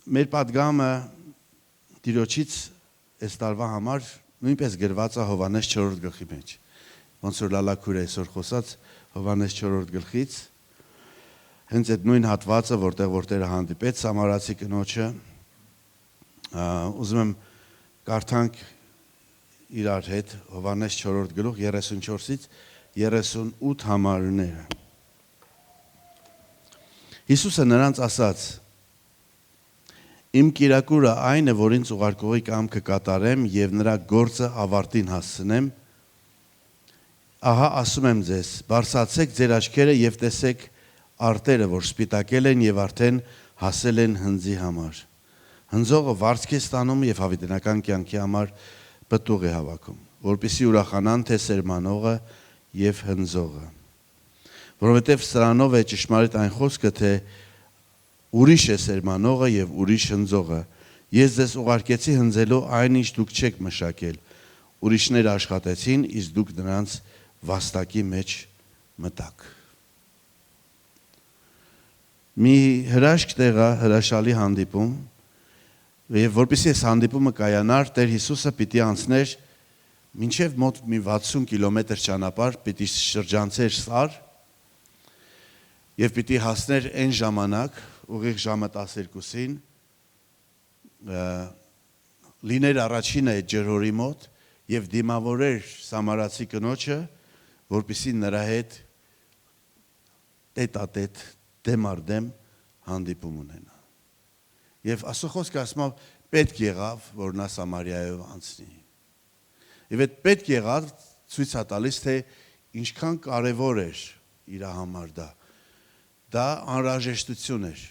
մեր պատգամը Տիրոջից այս տարվա համար նույնպես գրված է Հովհաննես 4-րդ գլխի մեջ։ Ոնց որ Լալաքուրը այսօր խոսած Հովհաննես 4-րդ գլխից, հենց այդ նույն հատվածը, որտեղ Տերը հանդիպեց Սամարացի կնոջը, ուզում եմ կարդանք իրար հետ Հովհաննես 4-րդ գլուխ 34-ից 38 համարները։ Հիսուսը նրանց ասաց. Իմ կիրակուրը այն է, որ ինձ ուղարկողի կամքը կատարեմ եւ նրա գործը ավարտին հասցնեմ։ Ահա ասում եմ ձեզ, բարձրացեք ձեր աչքերը եւ տեսեք արտերը, որ սպիտակել են եւ արդեն հասել են հնձի համար։ Հնձողը վարձք է ստանում եւ հավիտենական կյանքի համար պտուղ է հավաքում, որպեսզի ուրախանան թե սերմանողը եւ հնձողը։ Որովհետեւ սրանով է ճշմարիտ այն խոսքը, թե ուրիշ է սերմանողը եւ ուրիշ հնձողը։ Ես ձեզ ուղարկեցի հնձելու այն, ինչ դուք չեք մշակել։ Ուրիշները աշխատեցին, իսկ դուք նրանց վաստակի մեջ մտաք։ Մի հրաշք տեղ հրաշալի հանդիպում, եւ որպեսզի այս հանդիպումը կայանար, Տեր Հիսուսը պիտի անցներ մինչեւ մոտ մի 60 կիլոմետր ճանապարհ, պիտի շրջանցեր Սար եւ պիտի հասներ այն ժամանակ, ուղիղ ժամը 12-ին, լիներ առաջինը այդ ջրհորի մոտ եւ դիմավորեր Սամարացի կնոջը, որպեսզի նրա հետ տետ-ա-տետ դեմ առ դեմ հանդիպում ունենա։ Եվ Աստծո ասում պետք եղավ, որ նա Սամարիայով անցնի։ Եվ այդ պետք եղավ ցույց է տալիս, թե ինչքան կարևոր էր իր համար դա։ Դա անհրաժեշտություն էր։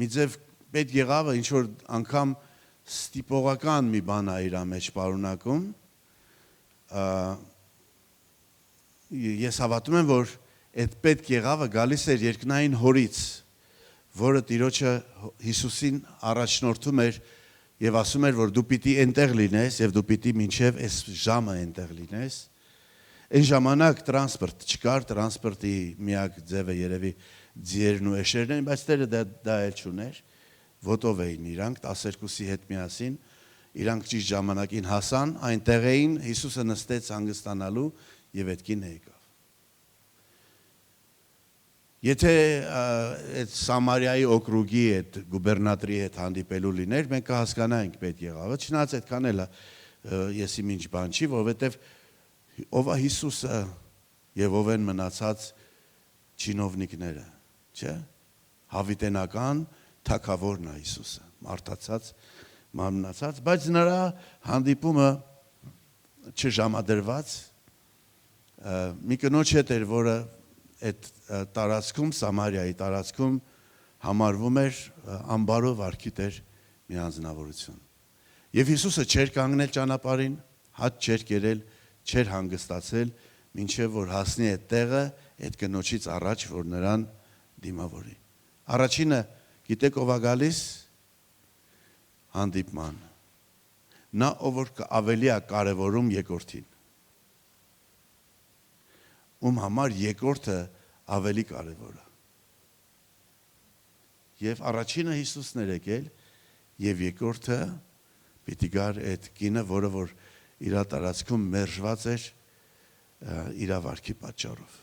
Մի ձև պետք եղավ, ինչ որ անգամ ստիպողական մի բան է իր մեջ պարունակում։ Ես հավատում եմ, որ այդ պետք եղավը գալիս էր երկնային հորից, որը Տիրոջը Հիսուսին առաջնորդում էր եւ ասում էր, որ դու պիտի այնտեղ լինես եւ դու պիտի մինչեւ այս ժամը այնտեղ լինես։ Այն ժամանակ տրանսպորտ չկար, տրանսպորտի միակ ձևը երևի ձիերն ու էշերն էին, բայց Տերը դա էլ չուներ։ Ոտով էին իրանք 12-ի հետ միասին, իրանք ճիշտ ժամանակին հասան, այնտեղ էին, Հիսուսը նստեց հանգստանալու եւ այդ կինը եկավ։ Եթե այդ Սամարիայի օկրուգի այդ գուբերնատրի հետ հանդիպելու լիներ, մենք կհասկանայինք պետք եղավը, չնայած այդքան էլ ես իմ ինչ բան չի, որովհետեւ ով է Հիսուսը եւ ով են մնացած չինովնիկները, չէ՞։ Հավիտենական թագավորն է Հիսուսը, մարդացած, մարմնացած, բայց նրա հանդիպումը չժամադրված մի կնոջ հետ էր, որը այդ տարածքում, Սամարիայի տարածքում համարվում էր ամբարո վարքի տեր մի անձնավորություն։ Եվ Հիսուսը չէր կանգնել ճանապարհին, հաց չէր կերել, չէր հանգստացել, մինչև որ հասնի այդ տեղը, այդ կնոջից առաջ, որ նրան դիմավորի։ Առաջինը գիտեք ով է գալիս հանդիպման։ Նա ով որ ավելի է կարևորում երկրորդին։ Ում համար երկրորդը ավելի կարևոր է։ Եվ առաջինը Հիսուսն էր եկել, եւ երկրորդը պիտի գար այդ կինը, որը որ իր տարածքում մերժված էր իր վարքի պատճառով։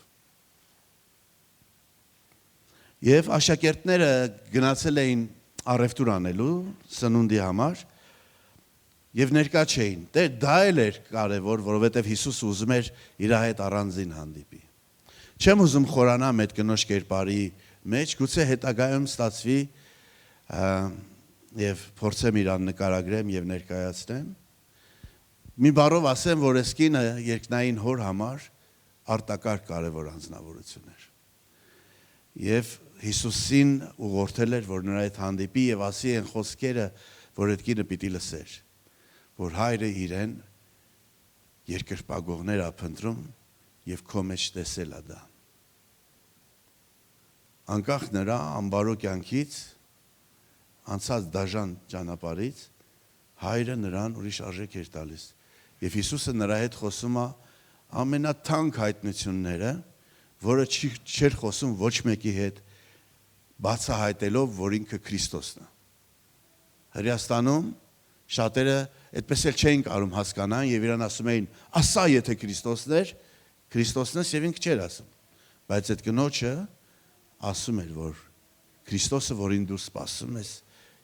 Եվ աշակերտները գնացել էին առևտուր անելու սնունդի համար եւ ներկա չէին։ Դա էլ էր կարևոր, որովհետեւ Հիսուսը ուզում էր իր հետ առանձին հանդիպի։ Չեմ ուզում խորանամ այդ կնոջ կերպարի մեջ, գուցե հետագայում ստացվի եւ փորձեմ իրան նկարագրեմ եւ ներկայացնեմ։ Մի բառով ասեմ, որ այս կինը երկնային հոր համար արտակարգ կարևոր անձնավորություն էր։ Եվ Հիսուսին ուղղորդել էր, որ նրա հետ հանդիպի եւ ասի այն խոսքերը, որ այդ կինը պիտի լսեր, որ հայրը իրեն երկրպագողներ ա փնտրում եւ քո մեջ տեսել ա դա։ Անկախ նրա ամբարո կյանքից, անցած դաժան ճանապարհից, հայրը նրան ուրիշ արժեք էր տալիս։ Եվ Հիսուսը նրա հետ խոսում է ամենաթանկ հայտնությունները, որը չէր խոսում ոչ մեկի հետ, բացահայտելով, որ ինքը Քրիստոսն է։ Հրեաստանում շատերը այդպես էլ չէին կարում հասկանան եւ իրան ասում էին, ասա եթե Քրիստոսն էր, Քրիստոսն ես եւ ինքը չէր ասում։ Բայց այդ կնոջը ասում էր, որ Քրիստոսը, որին դու սպասում ես,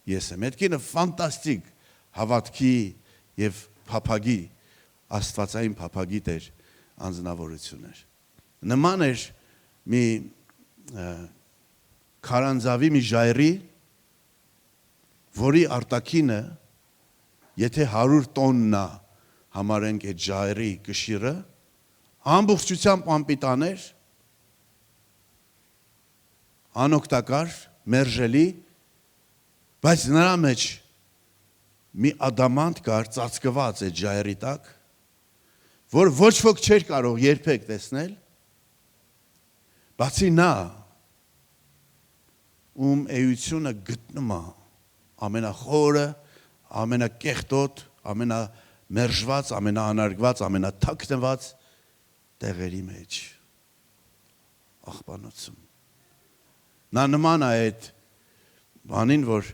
ես եմ։ Այդ կինը ֆանտաստիկ հավատքի եւ փափագի, աստվածային փափագի դեր անձնավորություն էր։ Նման էր մի քարանձավի մի ժայռի, որի արտաքինը, եթե 100 տոննա համարենք այդ ժայռի կշիռը, ամբողջությամբ անպիտան էր, անօգտակար, մերժելի, բայց նրա մեջ մի ադամանտ կար ծածկված այդ ժայռի տակ, որ ոչ ոք չէր կարող երբեք տեսնել, բացի նա, ում էությունը գտնում է ամենախորը, ամենակեղտոտ, ամենամերժված, ամենաանարգված, ամենաթաքնված տեղերի մեջ աղբանոցում։ Նա նման է այդ բանին, որ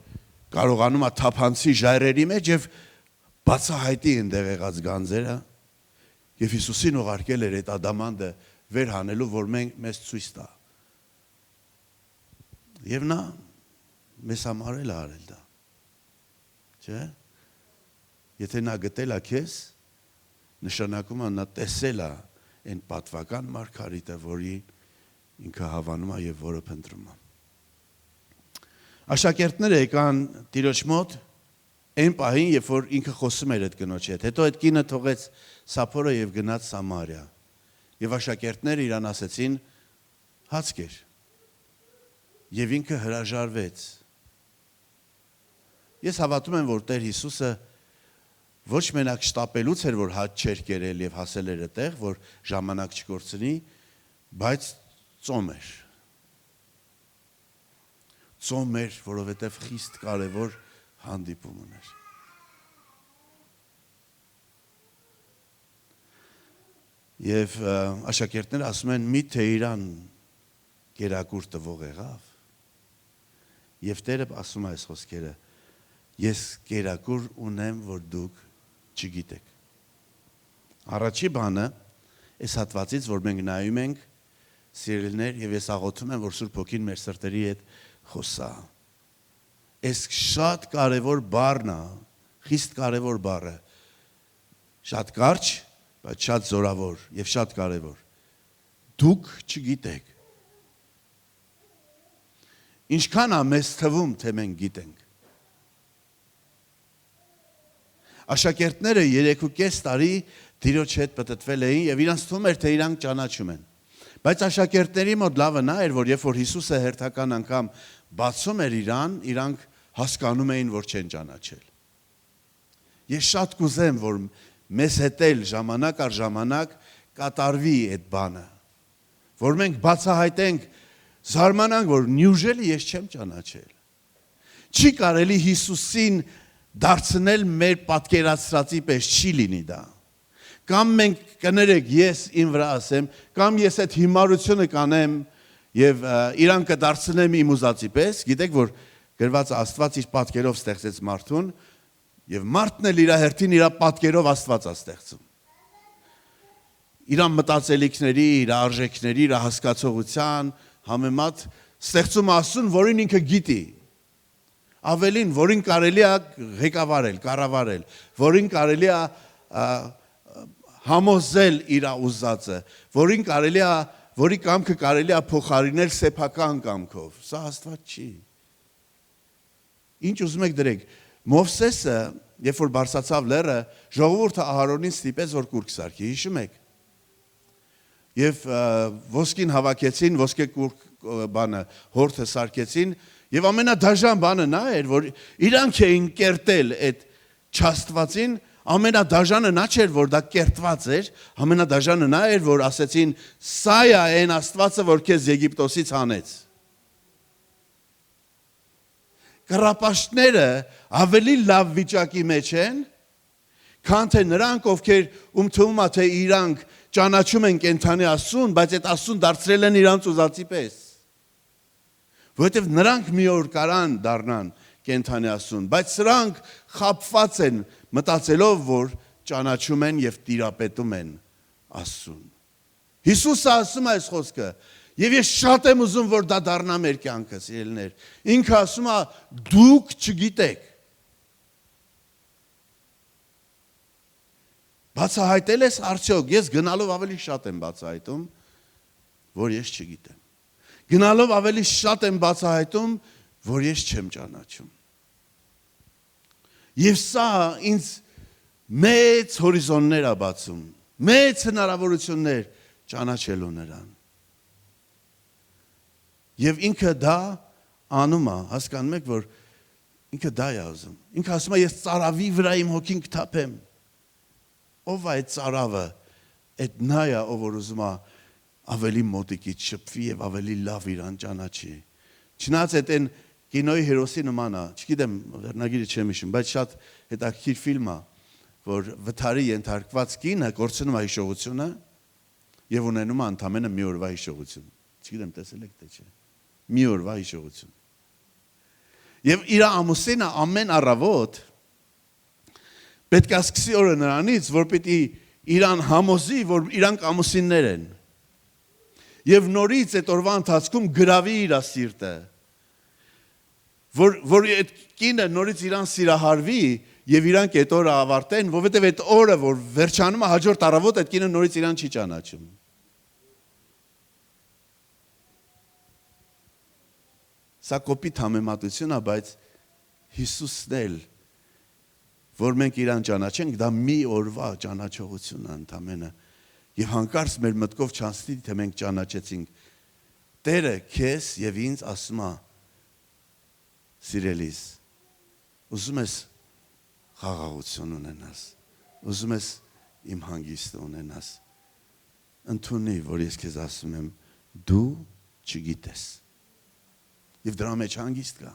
կարողանում է թափանցի ժայռերի մեջ եւ բացահայտի այնտեղ եղած գանձերը եւ Հիսուսին ուղարկել էր այդ ադամանդը վեր հանելու, որ մեզ ցույց տա։ Եվ նա մեզ համար էլ արել դա։ Չէ՞։ Եթե նա գտել է քեզ, նշանակում է նա տեսել է այն պատվական մարգարիտը, որի ինքը հավանում է եւ որը փնտրում է։ Աշակերտները եկան Տիրոջ մոտ այն պահին, երբ որ ինքը խոսում էր այդ կնոջի հետ։ Հետո այդ կինը թողեց Սափորը եւ գնաց Սամարիա։ Եվ աշակերտները իրան ասեցին. հաց կեր։ Եվ ինքը հրաժարվեց։ Ես հավատում եմ, որ Տեր Հիսուսը ոչ մենակ շտապելուց էր, որ հաց չէր կերել եւ հասել էր այդտեղ, որ ժամանակ չկորցնի, բայց ծոմ էր։ Ծոմ էր, որովհետև խիստ կարևոր հանդիպում ուներ։ Եվ աշակերտները ասում են, միթե իրան կերակուր տվող եղավ։ Եվ Տերը ասում է այս խոսքերը, ես կերակուր ունեմ, որ դուք չգիտեք։ Առաջի բանը, այս հատվածից, որ մենք նայում ենք, սիրելիներ, եւ ես աղոթում եմ, որ Սուրբ Հոգին մեր սրտերի հետ խոսա։ Այս շատ կարևոր բառն է, խիստ կարևոր բառը, շատ կարճ, բայց շատ զորավոր եւ շատ կարևոր։ Դուք չգիտեք։ Ինչքան է մեզ թվում, թե մենք գիտենք։ Աշակերտները 3.5 տարի Տիրոջ հետ պատտվել էին եւ իրանց թվում էր, թե իրանք ճանաչում են։ Բայց աշակերտների մոտ լավը նա էր, որ երբ որ Հիսուսը հերթական անգամ բացում էր իրան, իրանք հասկանում էին, որ չեն ճանաչել։ Ես շատ կուզեմ, որ մեզ հետ էլ ժամանակ առ ժամանակ կատարվի այդ բանը, որ մենք բացահայտենք, զարմանանք, որ նյուժելի ես չեմ ճանաչել։ Չի կարելի Հիսուսին դարձնել մեր պատկերացրածի պես, չի լինի դա։ Կամ մենք կներեք, ես իմ վրա ասեմ, կամ ես այդ հիմարությունը կանեմ եւ իրան կդարձնեմ իմ ուզածի պես, գիտեք, որ գրված Աստված իր պատկերով ստեղծեց մարդուն եւ մարդն էլ իր հերթին իր պատկերով Աստված է ստեղծում։ Իր մտածելիքների, իր արժեքների, իր հասկացողության համեմատ ստեղծում Աստծուն, որին ինքը գիտի։ Ավելին, որին կարելի է ղեկավարել, կառավարել, որին կարելի է համոզել իր ուզածը, որին կարելի է, որի կամքը կարելի է փոխարինել սեփական կամքով։ Սա Աստված չի։ Ինչ ուզում եք դրեք, Մովսեսը, երբ որ բարձրացավ լեռը, ժողովուրդը Ահարոնին ստիպեց, որ կուրք սարքի, հիշում եք։ Եվ ոսկին հավաքեցին, ոսկե կուրք բանը, հորթը սարքեցին, եւ ամենադաժան բանը նա էր, որ իրանք էին կերտել այդ չաստվածին, ամենադաժանը նա չէր, որ դա կերտված էր, ամենադաժանը նա էր, որ ասեցին, սա է այն Աստվածը, որ քեզ Եգիպտոսից հանեց։ Կռապաշտները ավելի լավ վիճակի մեջ են, քան թե նրանք, ովքեր ում թվում է, թե իրանք ճանաչում են կենդանի Աստծուն, բայց այդ Աստծուն դարձրել են իրանց ուզածի պես։ Որովհետև նրանք մի օր կարան դառնան կենթանի Աստծուն, բայց սրանք խաբված են մտածելով, որ ճանաչում են եւ տիրապետում են Աստծուն։ Հիսուսը ասում է այս խոսքը, եւ ես շատ եմ ուզում, որ դա դառնա մեր կյանքը, սիրելիներ։ Ինքը ասում է, դուք չգիտեք։ Բացահայտել ես արդյոք, ես գնալով ավելի շատ եմ բացահայտում, որ ես չգիտեմ։ Գնալով ավելի շատ եմ բացահայտում, որ ես չեմ ճանաչում։ Եվ սա ինձ մեծ հորիզոններ է բացում, մեծ հնարավորություններ ճանաչելու նրան։ Եվ ինքը դա անում է, հասկանում եք, որ ինքը դա է ուզում։ Ինքը ասում է, ես ծարավի վրա իմ հոգին կթափեմ։ Ով է այդ ծարավը, այդ նա է, ով որ ուզում է ավելի մոտիկից շփվի եւ ավելի լավ իրան ճանաչի։ Չնայած այդ են կինոյի հերոսի նման է, չգիտեմ, վերնագիրը չեմ հիշում, բայց շատ հետաքրքիր ֆիլմ է, որ վթարի ենթարկված կինը կորցնում է հիշողությունը եւ ունենում է ընդամենը մի օրվա հիշողություն։ Չգիտեմ, տեսել եք թե չէ։ Մի օրվա հիշողություն։ Եվ իր ամուսինը ամեն առավոտ պետք է սկսի օրը նրանից, որ պիտի իրան համոզի, որ իրանք ամուսիններ են։ Եվ նորից այդ օրվա ընթացքում գրավի իր սիրտը, որ այդ կինը նորից իրան սիրահարվի եւ իրանք այդ օրը ավարտեն, որովհետեւ այդ օրը, որ վերջանում է հաջորդ առավոտ, այդ կինը նորից իրան չի ճանաչում։ Սա կոպիտ համեմատություն է, բայց Հիսուսն էլ, որ մենք իրան ճանաչենք, դա մի օրվա ճանաչողություն է ընդամենը։ Եվ հանկարծ մեր մտքով չանցնի, թե մենք ճանաչեցինք։ Տերը քեզ եւ ինձ ասում է. Սիրելիս, ուզում ես խաղաղություն ունենաս, ուզում ես իմ հանգիստը ունենաս, ընդունի, որ ես քեզ ասում եմ, դու չգիտես։ Եվ դրա մեջ հանգիստ կա,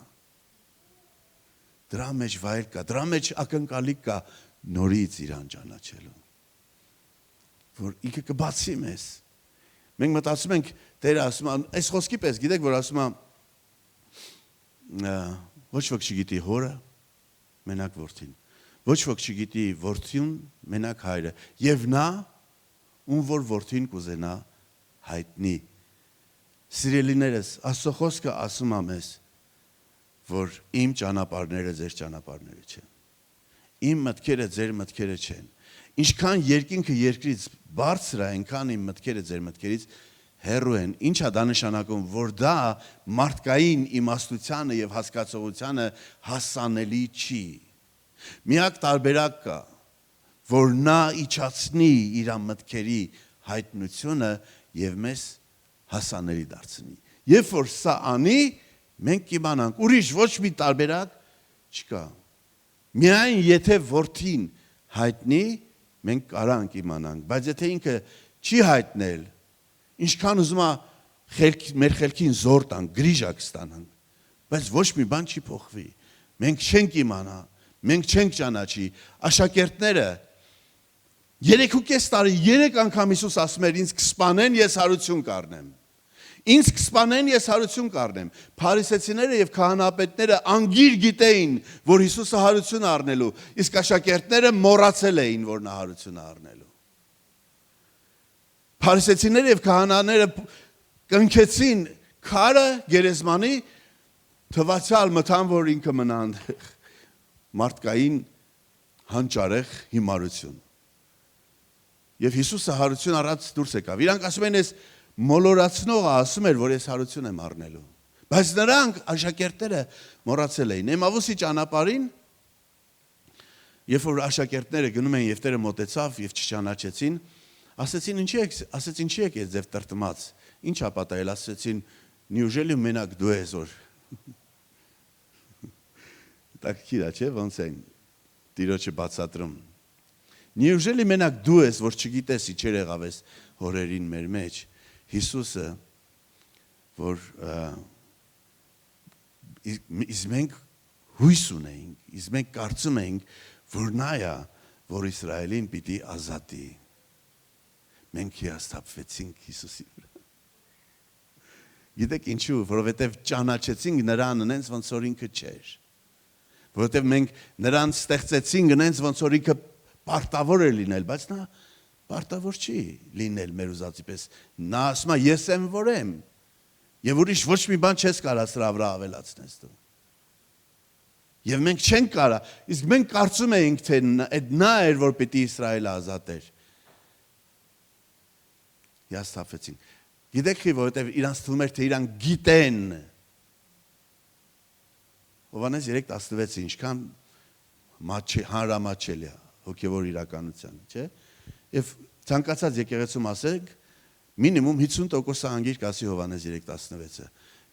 դրա մեջ վայր կա, դրա մեջ ակնկալիք կա նորից իրան ճանաչելու, որ ինքը կբացի մեզ։ Մենք մտածում ենք, Տերը ասում է, այս խոսքի պես գիտեք, որ ասում է, ոչ ոք չգիտի հորը, մենակ որդին, ոչ ոք չգիտի որդին, մենակ հայրը, եւ նա, ում որ որդին կուզենա հայտնի։ Սիրելիներս, Աստծո խոսքը ասում է մեզ, որ իմ ճանապարհները ձեր ճանապարհները չեն։ Իմ մտքերը ձեր մտքերը չեն։ Ինչքան երկինքը երկրից բարձր է, այնքան իմ մտքերը ձեր մտքերից հեռու են։ Ինչ է դա նշանակում, որ դա մարդկային իմաստությանը եւ հասկացողությանը հասանելի չի։ Միակ տարբերակ կա, որ նա իջացնի իր մտքերի հայտնությունը եւ մեզ հասանելի դարձնի։ Երբ որ սա անի, մենք կիմանանք, ուրիշ ոչ մի տարբերակ չկա։ Միայն եթե որդին հայտնի, մենք կարանք իմանանք, բայց եթե ինքը չի հայտնել, ինչքան ուզում է մեր խելքին զոր տանք, գրիժակ ստանանք, բայց ոչ մի բան չի փոխվի։ Մենք չենք իմանա, մենք չենք ճանաչի։ Աշակերտները 3.5 տարի 3 անգամ Հիսուս ասում էր, ինձ կսպանեն, ես հարություն կառնեմ։ Ինձ կսպանեն, ես հարություն կառնեմ։ Փարիսեցիները եւ քահանապետները անգիր գիտեին, որ Հիսուսը հարություն առնելու, իսկ աշակերտները մոռացել էին, որ նա հարություն առնելու։ Փարիսեցիները եւ քահանաները կնքեցին քարը գերեզմանի, թվացյալ մտան, որ ինքը մնա այնտեղ մարդկային հանճարեղ հիմարություն։ Եվ Հիսուսը հարություն առած դուրս եկավ։ Իրանք ասում են, ես մոլորացնողը ասում էր, որ ես հարություն եմ առնելու։ Բայց նրանք աշակերտները մոռացել էին։ Էմավուսի ճանապարհին, երբ որ աշակերտները գնում էին եւ Տերը մոտեցավ եւ չճանաչեցին, ասեցին, ինչի եք ես ձև տրտմած։ Ինչ ա պատահել, ասեցին, նյուժելի մենակ դու ես որ։ Տակքիրա չէ, ոնց են Տիրոջը բացատրում։ Նյուժելի մենակ դու ես, որ չգիտես ինչեր եղավ ես հորերին մեր մեջ։ Հիսուսը, որ իսկ մենք հույս ունեինք, իսկ մենք կարծում էինք, որ նա է, որ Իսրայելին պիտի ազատի։ Մենք հիասթափվեցինք Հիսուսի վրա։ Գիտեք ինչու, որովհետև ճանաչեցինք նրան նենց ոնց որ ինքը չէր։ Որովհետև մենք նրան ստեղծեցինք նենց ոնց որ ինքը պարտավոր է լինել, բայց նա պարտավոր չի լինել մեր ուզածի պես։ Նա ասում է ես եմ որ եմ։ Եվ ուրիշ ոչ մի բան չես կարող սրա վրա ավելացնես դու։ Եվ մենք չենք կարող, իսկ մենք կարծում էինք, թե այդ նա էր, որ պիտի Իսրայելը ազատեր։ Հիասթափվեցինք։ Գիտեք խի, որովհետև իրանց թվում էր, թե իրանք գիտեն։ Հովհաննես 3:16 ինչքան հանրամատչելի է հոգևոր իրականության, չէ՞։ Եվ ցանկացած եկեղեցում ասեք, մինիմում 50% անգիր կասի Հովհաննես 3:16-ը։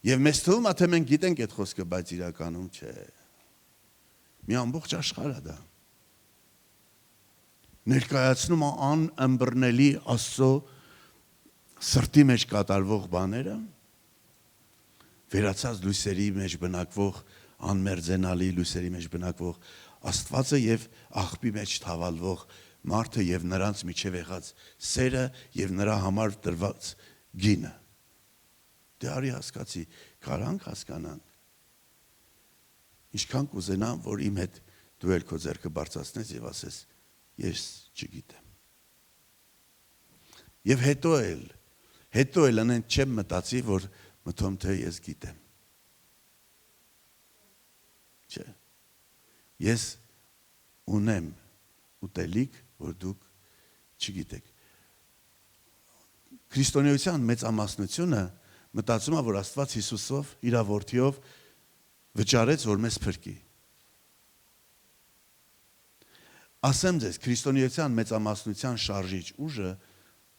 Եվ մեզ թվում է, թե մենք գիտենք այդ խոսքը, բայց իրականում չէ։ Մի ամբողջ աշխարհ է դա։ Ներկայացնում է անըմբռնելի Աստծո սրտի մեջ կատարվող բաները, վերացած լույսերի մեջ բնակվող, անմերձենալի լույսերի մեջ բնակվող Աստվածը եւ աղբի մեջ թավալվող մարդը եւ նրանց միջև եղած սերը եւ նրա համար տրված գինը։ Դե արի հասկացի, կարանք հասկանանք։ Ինչքան կուզենամ, որ իմ հետ դու էլ քո ձեռքը բարձրացնես եւ ասես, ես չգիտեմ։ Եվ հետո էլ անեն չեմ մտածի, որ մտում թե ես գիտեմ։ Չէ։ Ես ունեմ ուտելիք, որ դուք չգիտեք։ Քրիստոնեության մեծամասնությունը մտածում է, որ Աստված Հիսուսով, իր որդիով վճարեց, որ մեզ փրկի։ Ասեմ ձեզ, քրիստոնեության մեծամասնության շարժիչ ուժը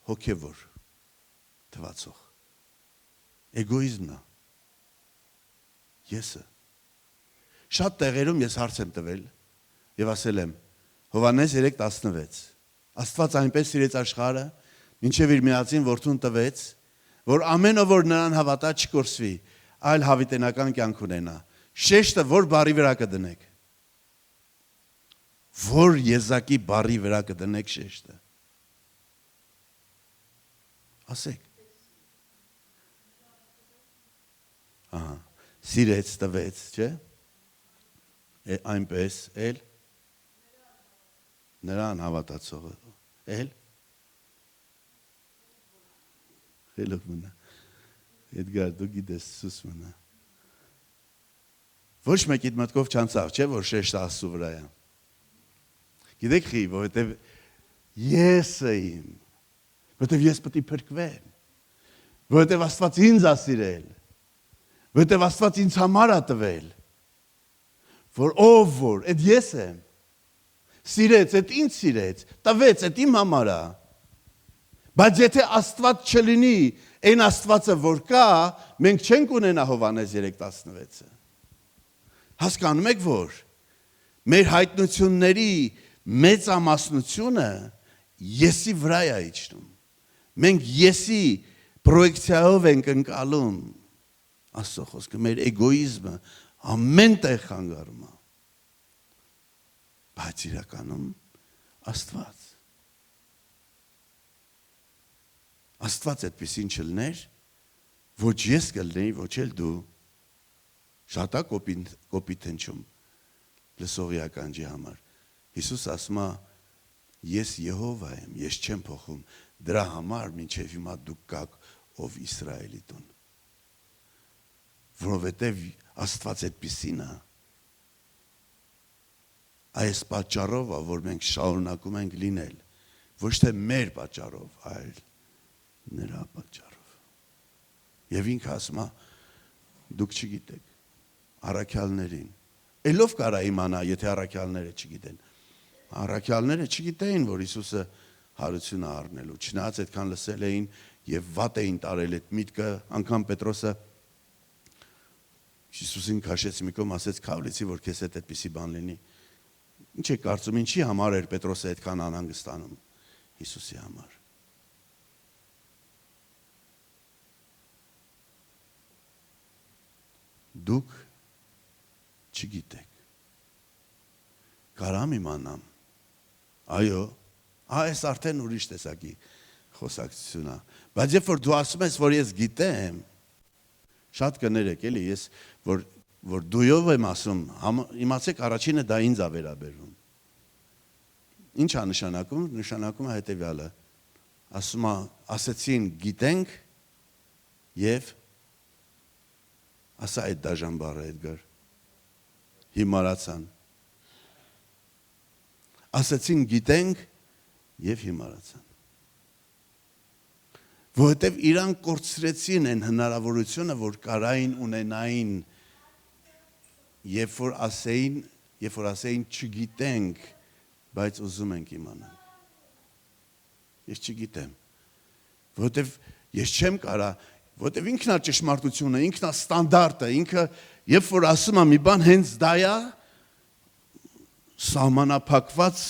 հոգևոր թվացող։ Էգոիզմն է։ Եսը։ Շատ տեղերում ես հարց եմ տվել եւ ասել եմ Հովհաննես 3:16 Աստված այնպես սիրեց աշխարհը, մինչև իր միածին որդուն տվեց, որ ամեն ով որ նրան հավատա չկորսվի, այլ հավիտենական կյանք ունենա։ Շեշտը որ բարի վրա կդնեք։ Որ եզակի բարի վրա կդնեք շեշտը։ Ասեք։ Ահա, սիրեց տվեց, չէ՞։ Այնպես էլ նրան հավատացողը էլ Խելոք մնա։ Էդգար դու գիտես սուս մնա։ Ոչ մեկիդ մտքով չանցավ, չէ՞ որ շեշտը Աստծո վրա է։ Գիտեք խի, որովհետև եսը իմ, որովհետև ես պետք է փրկվեմ, որովհետև Աստված ինձ է սիրել, որովհետև Աստված ինձ համար է տվել, որ ով որ, այդ ես եմ, սիրեց, այդ ինձ սիրեց, տվեց, այդ իմ համար է, բայց եթե Աստված չլինի, այն Աստվածը որ կա, մենք չենք ունենա Հովհաննես 3:16-ը։ Հասկանում եք որ մեր հայտնությունների մեծամասնությունը եսի վրա է իջնում։ Մենք եսի պրոյեկցիայով ենք ընկալում Աստծո խոսքը, մեր էգոիզմը ամեն տեղ խանգարում է։ Բայց իրականում Աստված այդպեսին չլներ, ոչ ես կլնեի, ոչ էլ դու։ Շատ է կոպիտ հնչում լսողի ականջի համար։ Հիսուս ասում է, ես Եհովա եմ, ես չեմ փոխում, դրա համար մինչև հիմա դուք կաք ով Իսրայելի տուն։ Որովհետև Աստված այդպիսին է։ Այս պատճառով է, որ մենք շարունակում ենք լինել, ոչ թե մեր պատճառով, այլ նրա պատճառով։ Եվ ինքը ասում է, դուք չգիտեք, առաքյալներին։ Էլով կարա իմանա, եթե առաքյալները չգիտեն։ Առաքյալները չգիտեին, որ Հիսուսը հարություն է առնելու, չնայած այդքան լսել էին եւ վատ էին տարել այդ միտքը, անգամ Պետրոսը Հիսուսին քաշեց մի կողմ, ասեց քավլիցի, որ քեզ հետ այդպիսի բան լինի։ Ինչ է կարծում, ինչի համար էր Պետրոսը այդքան անհանգստանում Հիսուսի համար։ Դուք չգիտեք։ Կարամ իմանամ։ Այո, այս արդեն ուրիշ տեսակի խոսակցություն է։ Բայց երբ որ դու ասում ես, որ ես գիտեմ, Շատ կներեք, էլի, ես որ դույով եմ ասում, իմացեք առաջինը դա ինձ է վերաբերում։ Ինչ է նշանակում։ Նշանակում է հետևյալը։ Ասում է, ասեցին գիտենք եւ ասա այդ դաժան բառը Էդգար։ Հիմարացան։ Ասեցին գիտենք եւ հիմարացան։ Որովհետեւ իրանք կորցրեցին այն հնարավորությունը, որ կարային ունենային, երբ որ ասեին չգիտենք, բայց ուզում ենք իմանալ։ Ես չգիտեմ։ Որովհետեւ ես չեմ կարա, որովհետեւ ինքն է ճշմարտությունը, ինքն է ստանդարտը, ինքը երբ որ ասում է մի բան հենց դա է, սահմանափակված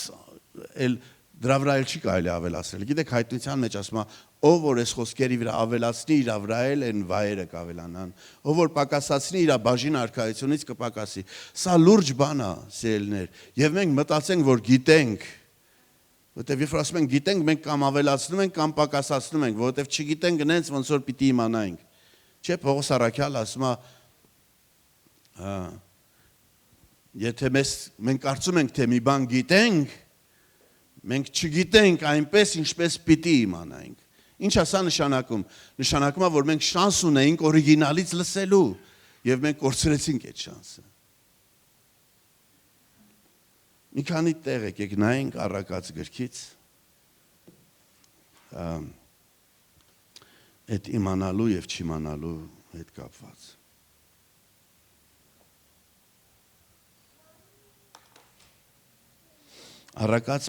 էլ դրա վրա էլ չի կարելի ավելացնել։ Գիտեք, հայտնության մեջ ասում է, ով որ այս խոսքերի վրա ավելացնի, իր վրա էլ են վայերը կավելանան, ով որ պակասացնի, իր բաժին արքայությունից կպակասի։ Սա լուրջ բան է, սիրելիներ, եւ մենք մտածենք, որ գիտենք, որովհետեւ երբ ասում ենք գիտենք, մենք կամ ավելացնում ենք, կամ պակասացնում ենք, որովհետեւ չգիտենք գնենց ոնց որ պիտի իմանայինք։ Չէ, Պողոս առաքյալը ասում է, եթե մենք կարծում ենք, թե մի բան գիտենք, մենք չգիտենք այնպես, ինչպես պիտի իմանայինք։ Ինչ է սա նշանակում։ Նշանակում է, որ մենք շանս ունեինք օրիգինալից լսելու, եւ մենք կորցրեցինք այդ շանսը։ Մի քանի տեղ եկեք նայենք Առակաց գրքից, այդ իմանալու եւ չիմանալու հետ կապված։ Առակաց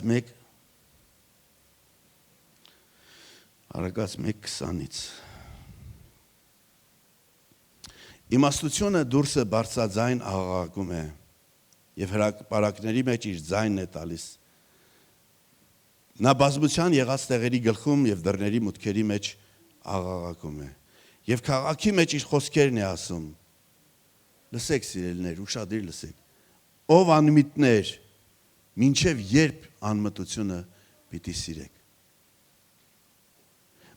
1:20-ից Իմաստությունը դուրսը բարձրաձայն աղաղակում է եւ հրապարակների մեջ իր ձայնն է տալիս։ Նա բազմության եղած տեղերի գլխում եւ դռների մուտքերի մեջ աղաղակում է եւ քաղաքի մեջ իր խոսքերն է ասում։ Լսեք, սիրելիներ, ուշադիր լսեք։ Ով անմիտներ, մինչև երբ անմտությունը պիտի սիրեք։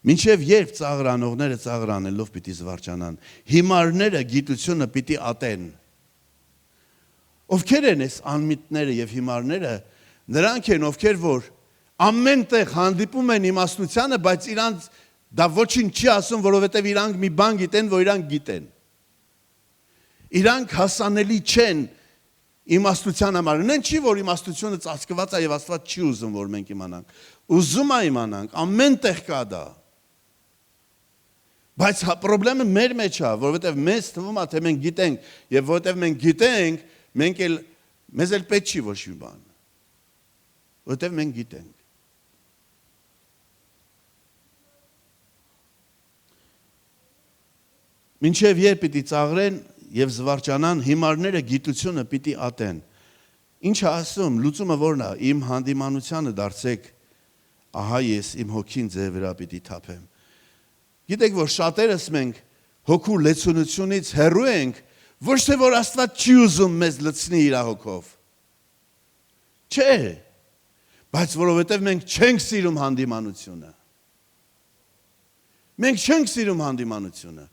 Մինչև երբ ծաղրանողները ծաղրանելով պիտի զվարճանան, հիմարները գիտությունը պիտի ատեն։ Ովքեր են այս անմիտները եւ հիմարները, նրանք են, ովքեր որ ամեն տեղ հանդիպում են իմաստությանը, բայց իրանք դա ոչինչ չի ասում, որովհետեւ իրանք մի բան գիտեն, որ իրանք գիտեն։ Իրանք հասանելի չեն իմաստության համար։ Նեն չի, որ իմաստությունը ծածկված է եւ Աստված չի ուզում, որ մենք իմանանք։ Ուզում է իմանանք, ամեն տեղ կա դա։ Բայց խնդրեմը մեր մեջ է, որովհետեւ մեզ թվում է, թե մենք գիտենք, եւ որովհետեւ մենք գիտենք, մեզ էլ պետք չի ոչ մի բան։ Որովհետեւ մենք գիտենք։ Մինչև երբ պիտի ծաղրեն եւ զվարճանան, հիմարները գիտությունը պիտի ատեն։ Ինչ է ասում, լուծումը որն է, իմ հանդիմանությանը դարձեք, ահա ես իմ հոգին ձեր վրա պիտի թափեմ։ Գիտեք, որ շատերս մենք հոգու լեցունությունից հեռու ենք, ոչ թե որ Աստված չի ուզում մեզ լցնի իր հոգով։ Չէ, բայց որովհետև մենք չենք սիրում հանդիմանությունը։ Մենք չենք սիրում հանդիմանությունը։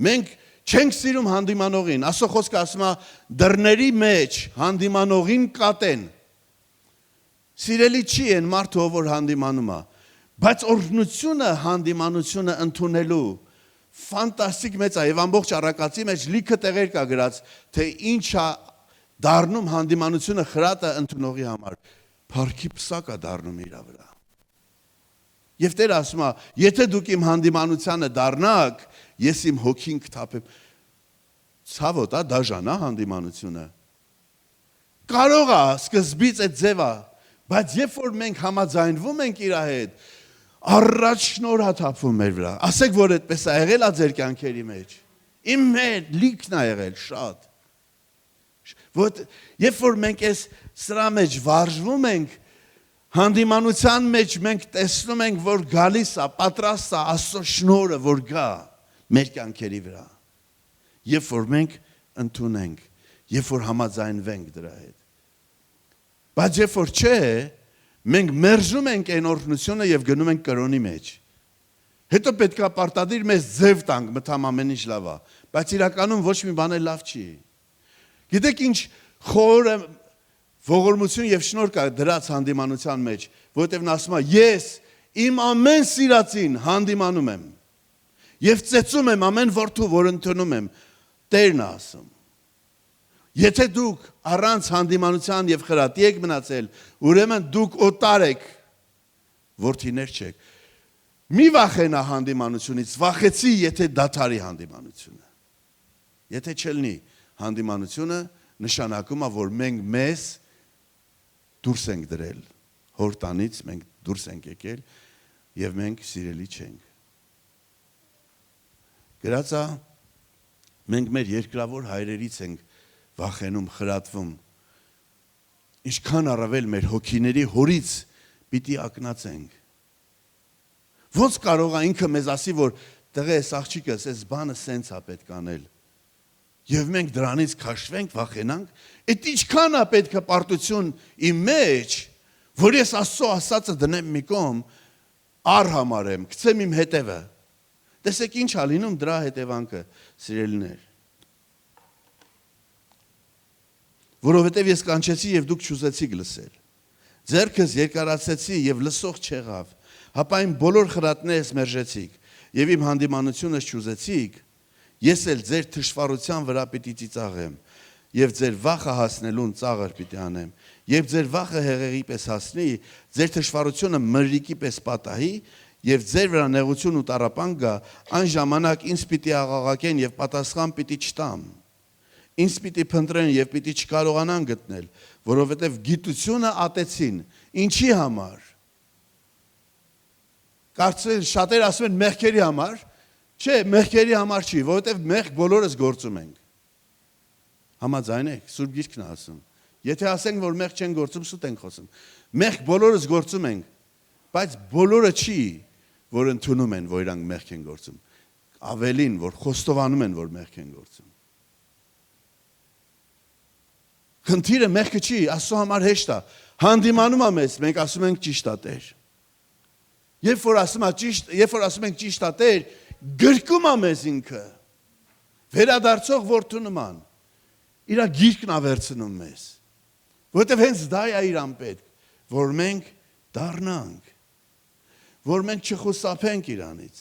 Մենք չենք սիրում հանդիմանողին։ Աստծո խոսքը ասում է դռների մեջ հանդիմանողին կատեն։ Սիրելի չի են մարդը, ով որ հանդիմանում է, բայց օրհնությունը հանդիմանությունը ընդունելու ֆանտաստիկ մեծ է եւ ամբողջ առակացի մեջ լիքը տեղեր կա գրած, թե ինչ է դառնում հանդիմանությունը խրատը ընդունողի համար։ Փառքի պսակ է դառնում իր վրա։ Եվ Տերը ասում է, եթե դուք իմ հանդիմանությանը դառնաք, ես իմ հոգին կթափեմ։ Ցավոտ է, դաժան է հանդիմանությունը։ Կարող է սկզբից այդ ձևը, բայց երբ որ մենք համաձայնվում ենք իր հետ, առաջ շնորհ է թափվում մեր վրա։ Ասեք, որ այդպես է եղել է ձեր կյանքերի մեջ։ Իմ հետ լիքն է եղել շատ։ Երբ որ մենք այս սրա մեջ վարժվում ենք, հանդիմանության մեջ մենք տեսնում ենք, որ գալիս է, պատրաստ է Աստծո շնորհը, որ գա մեր կյանքերի վրա։ Երբ որ մենք ընդունենք, երբ որ համաձայնվենք դրա հետ։ Բայց երբ որ չէ, մենք մերժում ենք այն օրհնությունը եւ գնում ենք կրոնի մեջ։ Հետո պետք է պարտադիր մեզ ձև տանք, մտամ ամեն ինչ լավ է։ բայց իրականում ոչ մի բան էլ լավ չի։ Գիտեք ինչ խորը ողորմություն եւ շնորհ կա դրած հանդիմանության մեջ, որովհետեւ նա ասում է ես իմ ամեն սիրածին հանդիմանում եմ եւ ծեծում եմ ամեն որդու, որ ընդունում եմ, Տերն է ասում։ Եթե դուք առանց հանդիմանության եւ խրատի եք մնացել, ուրեմն դուք օտար եք, որդիներ չեք։ Մի վախենա հանդիմանությունից, վախեցի, եթե դադարի հանդիմանությունը։ Եթե չլինի հանդիմանությունը, նշանակում է, որ մենք մեզ դուրս ենք դրել, հորտանից մենք դուրս ենք եկել եւ մենք սիրելի չենք։ Գրած է, մենք մեր երկրավոր հայրերից ենք վախենում, խրատվում։ Ինչքան առավել մեր հոգիների հորից պիտի ակնացենք։ Ոնց կարող է ինքը մեզ ասի, որ տղես աղջիկս, այս բանը սենց է պետք անել։ Եվ մենք դրանից քաշվենք, վախենանք, այդ ինչքան է պետք է պարտություն իմ մեջ, որ ես Աստծո ասածը դնեմ մի կողմ, արհամարեմ, գցեմ իմ հետևը։ Տեսեք ինչ է լինում դրա հետևանքը, սիրելիներ։ Որովհետև ես կանչեցի եւ դուք չուզեցիք լսել։ Ձեռքս երկարացեցի եւ լսող չեղավ։ Հապա իմ բոլոր խրատներս մերժեցիք եւ իմ հանդիմանությունս չուզեցիք, ես էլ ձեր թշվառության վրա պիտի ծիծաղեմ եւ ձեր վախը հասնելուն ծաղր պիտի անեմ եւ ձեր վախը հեղեղի պես հասնի, ձեր թշվառությունը մրրիկի պես պատահի եւ ձեր վրա նեղություն ու տառապանք գա, այն ժամանակ ինձ պիտի աղաղակեն եւ պատասխան պիտի չտամ։ Ինձ պիտի փնտրեն եւ պիտի չկարողանան գտնել, որովհետեւ գիտությունը ատեցին։ Ինչի համար։ Կարծես շատեր ասում են մեղքերի համար, չէ, մեղքերի համար չի, որովհետև մեղք բոլորս գործում ենք։ Համաձայն եք, Սուրբ Գիրքն է ասում։ Եթե ասենք, որ մեղք չեն գործում, սուտ ենք խոսում։ Մեղք բոլորս գործում ենք, բայց բոլորը չի, որ ընդունում են, որ իրանք մեղք են գործում։ Ավելին, որ խոստովանում են, որ մեղք են գործում։ Խնդիրը մեղքը չի, Աստծո համար հեշտ է։ Հանդիմանում է մեզ, մենք ասում ենք ճիշտ է Տեր։ Երբ որ ասում ենք ճիշտ է Տեր, գրկում է մեզ ինքը, վերադարձող որդու նման, իր գիրկն է վերցնում մեզ, որովհետև հենց դա է իրան պետք, որ մենք դառնանք, որ մենք չխուսափենք իրանից,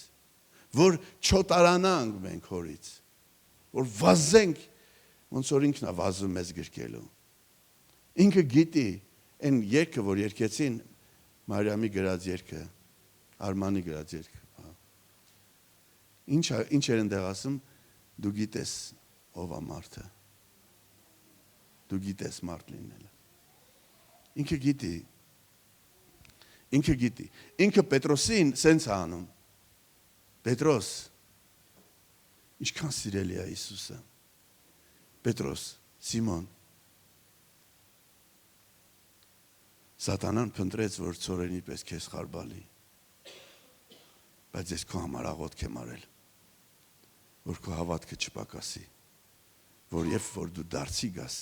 որ չոտարանանք մենք հորից, որ վազենք, ոնց որ ինքն է վազում մեզ գրկելու։ Ինքը գիտի, այն երգը, որ երգեցին, Մարիամի գրած երգը, Արմանի գրած երգը։ Ինչ էր ընդեղ ասում, դու գիտես ով է մարդը։ Դու գիտես մարդ լինելը։ Ինքը գիտի։ Ինքը Պետրոսին սենց է անում։ Պետրոս, ինչքան սիրելի է Հիսուսը։ Պետրոս, Սիմոն։ Սատանան փնտրեց, որ ծորենի պես քեզ խարբալի։ Բայց ես քո համար աղոթք եմ արել, որ քո հավատքը չպակասի, որ երբ որ դու դարձի գաս,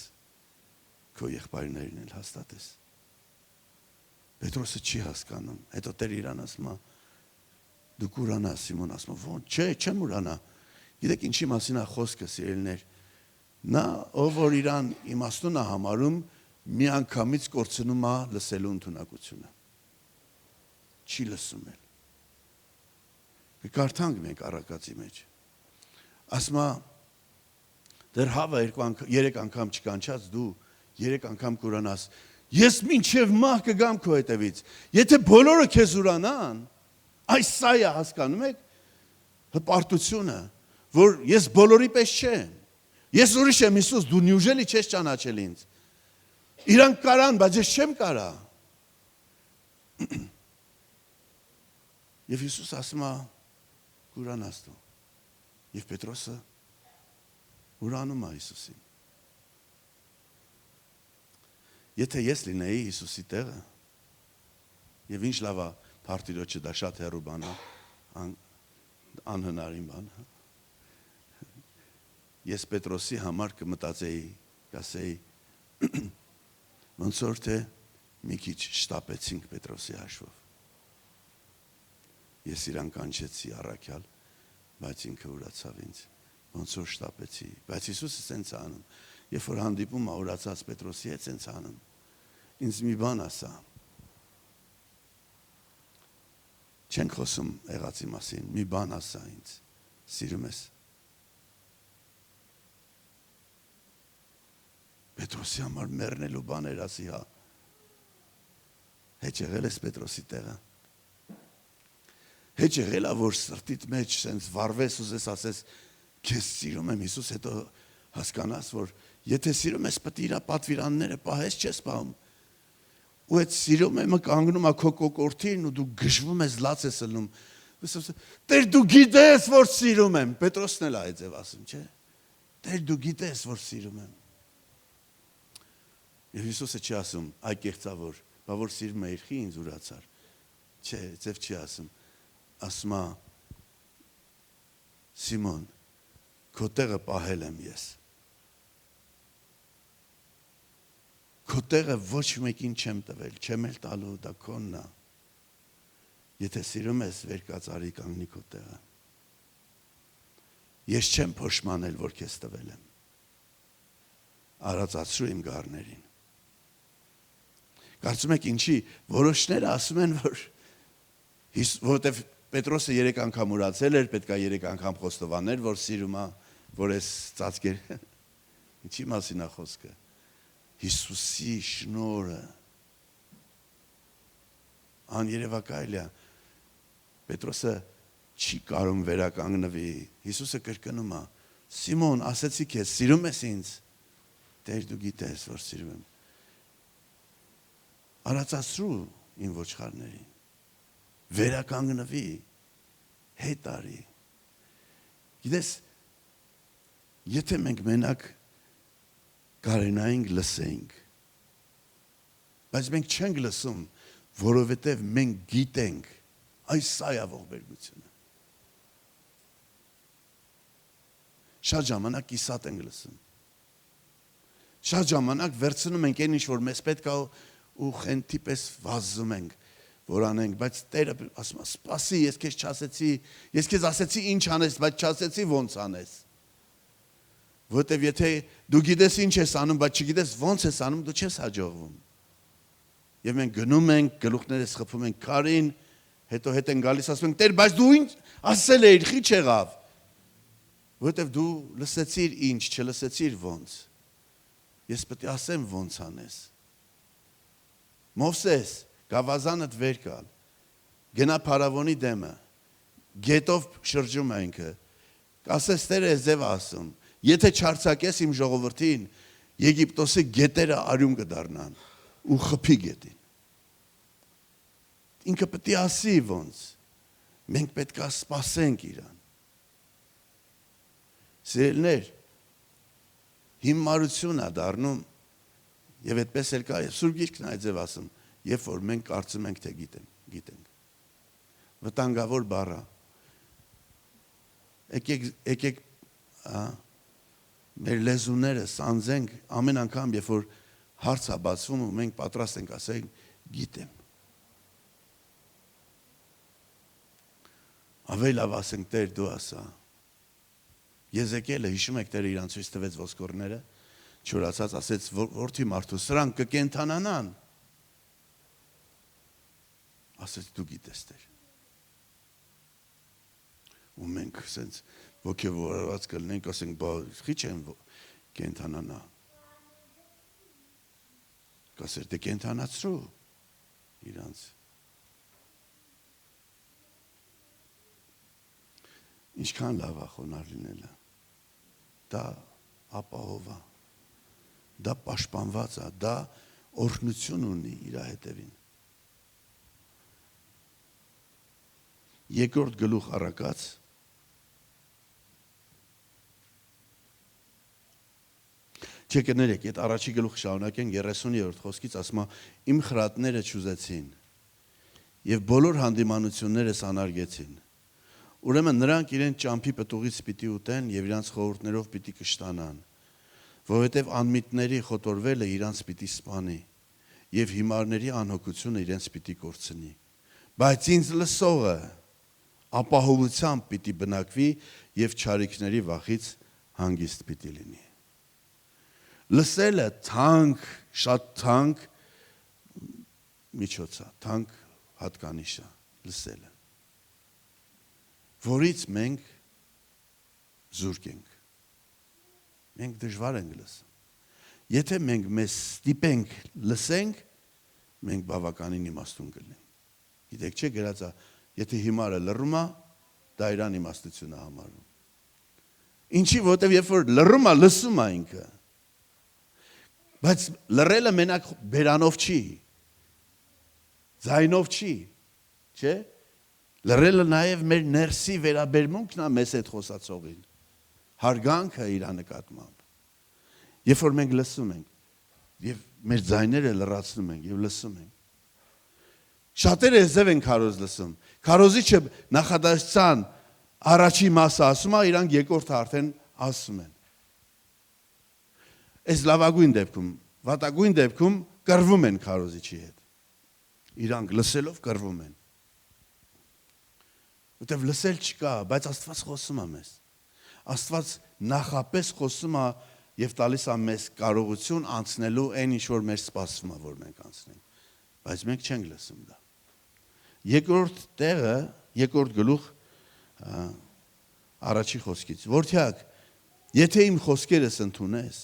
քո եղբայրներին էլ հաստատես։ Պետրոսը չի հասկանում, հետո Տեր իրան ասում է, դու կուրանաս, Սիմոն ասում է, ո՞նց, չէ, չեմ ուրանա։ Գիտեք ինչի մասին է խոսքը, սիրելիներ։ Նա, ով որ իրան իմաստուն է համարում, մի անգամից կորցնում է լսելու ընդունակությունը։ Չի լսում էլ։ Կարդանք մենք առակացի մեջ։ Ասում է, դեռ հավը 3 անգամ չկանչած դու 3 անգամ կուրանաս։ Ես մինչև մահ կգամ քո հետևից։ Եթե բոլորը քեզ ուրանան, այս սա է հասկանում եք հպարտությունը, որ ես բոլորի պես չեմ։ Ես ուրիշ եմ Հիսուս, դու նյուժելի չես ճանաչել ինձ։ Իրանք կարան, բայց ես չեմ կարա։ Եվ Հիսուս ասում է, կուրանաս դու։ Եվ Պետրոսը ուրանում է Հիսուսին։ Եթե ես լինեի Հիսուսի տեղը, եւ ինչ լավ է Փարտիրոջը դա շատ հեռու բան է, անհնարին բան է։ Ես Պետրոսի համար կմտածեի, կասեի, ոնց որ թե մի քիչ շտապեցինք Պետրոսի հաշվով։ Ես իրան կանչեցի առաքյալ, բայց ինքը ուրացավ ինձ։ ոնց որ շտապեցի, բայց Հիսուսը սենց անում, երբ որ հանդիպում ուրացած Պետրոսի հետ սենց անում, ինձ մի բան ասա, չենք խոսում եղածի մասին, մի բան ասա ինձ, սիրում ես, Պետրոսի համար մեռնելու բաներ ասի, հա, հետ եղել ես Պետրոսի տեղը, հետ եղել է, որ սրտիդ մեջ սենց վարվես ուզես ասես, քեզ սիրում եմ, Հիսուս հետո հասկանաս, որ եթե սիրում ես պետք է իր պատվիրանները պահես չես պահում, ու այդ սիրում եմը կանգնում է քո կոկորդին ու դու գժվում ես, լաց ես ելնում, Տեր դու գիտես, որ սիրում եմ, Պետրոսն էլ այդ ձև ասում, չէ, Տեր դու գիտես, որ սիրում եմ, և Հիսուսը չի ասում, այ կեղծավոր, բա որ սիրում է իրխի ինձ ուրացար, չէ, ձև չի ասում, ասում է, Սիմոն, քո տեղը պահել եմ ես, քո տեղը ոչ մեկին չեմ տվել, չեմ էլ տալու, դա քոնն է, եթե սիրում ես վեր կացարի կանգնի քո տեղը, ես չեմ փոշմանել, որ քեզ տվել եմ, արածացրու իմ գառներին, կարծում եք ինչի, որոշները ասում են, որովհետև Պետրոսը 3 անգամ ուրացել էր, պետք է 3 անգամ խոստովաներ, որ սիրում է, որ ես ծածկեր, ինչի մասին է խոսքը, Հիսուսի շնորհը, աներևակայել է, Պետրոսը չի կարող վերականգնվի, Հիսուսը կրկնում է, Սիմոն, ասեցի քեզ, սիրում ես ինձ, Տեր դու գիտես, որ սիրում եմ, արածացրու իմ ոչխարներին, վերականգնվի, հետ արի, գիտես, եթե մենք մենակ կարենայինք լսենք, բայց մենք չենք լսում, որովհետև մենք գիտենք, այս սա է ողբերգությունը, շատ ժամանակ կիսատ ենք լսում, շատ ժամանակ վերցնում ենք այն ինչ, որ մեզ պետք է ու խենթի պես վազում ենք, որ անենք, բայց Տերը ասում է, սպասի, ես քեզ չասեցի, ես քեզ ասեցի ինչ անես, բայց չասեցի ոնց անես, որտև եթե դու գիտես ինչ ես անում, բայց չգիտես ոնց ես անում, դու չես հաջողվում, և մենք գնում ենք, գլուխներս խփում ենք քարին, հետո հետ են գալիս, ասում ենք, Տեր, բայց դու ինչ ասել էիր, խի չեղավ, որտև դու լսեցիր ինչ, չլսեցիր ոնց, ես պետք է ասեմ ոնց անես, Մովսես, գավազանդ վեր կալ, գնա փարավոնի դեմը, գետով շրջում է ինքը, ասես Տերը ես ձև ասում, եթե չարձակես իմ ժողովրդին, Եգիպտոսի գետերը արյուն կդառնան ու խփի գետին, ինքը պետք է ասի ոնց, մենք պետք է սպասենք իրան, սիրելիներ, հիմարություն է դառնում, և այդպես էլ կա, Սուրբ Գիրքն այդ ձև ասում, երբ որ մենք կարծում ենք, թե գիտենք, վտանգավոր բառը, եկեք մեր լեզուները սանձենք ամեն անգամ, երբ որ հարց է բացվում ու մենք պատրաստ ենք ասենք, գիտեմ, ավելի լավ ասենք, Տեր դու ասա, Եզեկիելը հիշում եք Տերը իրան ցույց տվեց ոսկորները, չորացած ասեց, որդի մարդու, սրանք կկենթանանան, ասեց դու գիտես Տեր, ու մենք սենց ոգևորված կլինենք, ասենք, բա խի չեն կենթանանա, կասեր, դե կենթանացրու իրանց, ինչքան լավ է խոնար լինելը, դա ապահով է, դա պաշտպանված է, դա օրհնություն ունի իր հետևին, երկրորդ գլուխ առակած, Չէ կներեք, այդ առաջի գլուխ շարունակենք 30-րդ խոսքից ասում է իմ խրատները չուզեցին եւ բոլոր հանդիմանություններս անարգեցին։ Ուրեմն նրանք իրենց ճամփի պտուղից պիտի ուտեն եւ իրանց խորհուրդներով պիտի կշտանան, որովհետեւ անմիտների խոտորվելը իրանց պիտի սպանի եւ հիմարների անհոգությունը իրենց պիտի կորցնի։ Բայց ինձ լսողը ապահովությամբ պիտի բնակվի եւ չարիքների վախից հանգիստ պիտի լինի։ Լսելը թանկ, շատ թանկ միջոց է, թանկ հատկանիշ է լսելը, որից մենք զուրկ ենք, մենք դժվար ենք լսում։ Եթե մենք մեզ ստիպենք լսենք, մենք բավականին իմաստուն կլինենք։ Գիտեք չէ գրած է, եթե հիմարը լռում է, դա իրան իմաստություն է համարում։ Ինչի, որտեվ երբ որ լռում է, լսում է ինքը։ Բայց լռելը մենակ բերանով չի, ձայնով չի, չէ՞։ Լռելը նաև մեր ներսի վերաբերմունքն է մեզ հետ խոսացողին, հարգանքը իր նկատմամբ։ Երբ որ մենք լսում ենք, եւ մեր ձայները լռացնում ենք եւ լսում ենք։ Շատերը ձև են քարոզ լսում։ Քարոզիչը նախադասության առաջի մասը ասում է, իրանք երկրորդը արդեն ասում են։ Այս լավագույն դեպքում, վատագույն դեպքում կռվում են քարոզիչի հետ։ Իրանք լսելով կռվում են։ Որտեվ լսել չկա, բայց Աստված խոսում է մեզ։ Աստված նախապես խոսում է եւ տալիս է մեզ կարողություն անցնելու այն ինչ որ մեր սպասվում է, որ մենք անցնենք։ Բայց մենք չենք լսում դա։ Երկրորդ տեղը, երկրորդ գլուխ առաջի խոսքից։ Որդյակ, եթե իմ խոսքերս ընդունես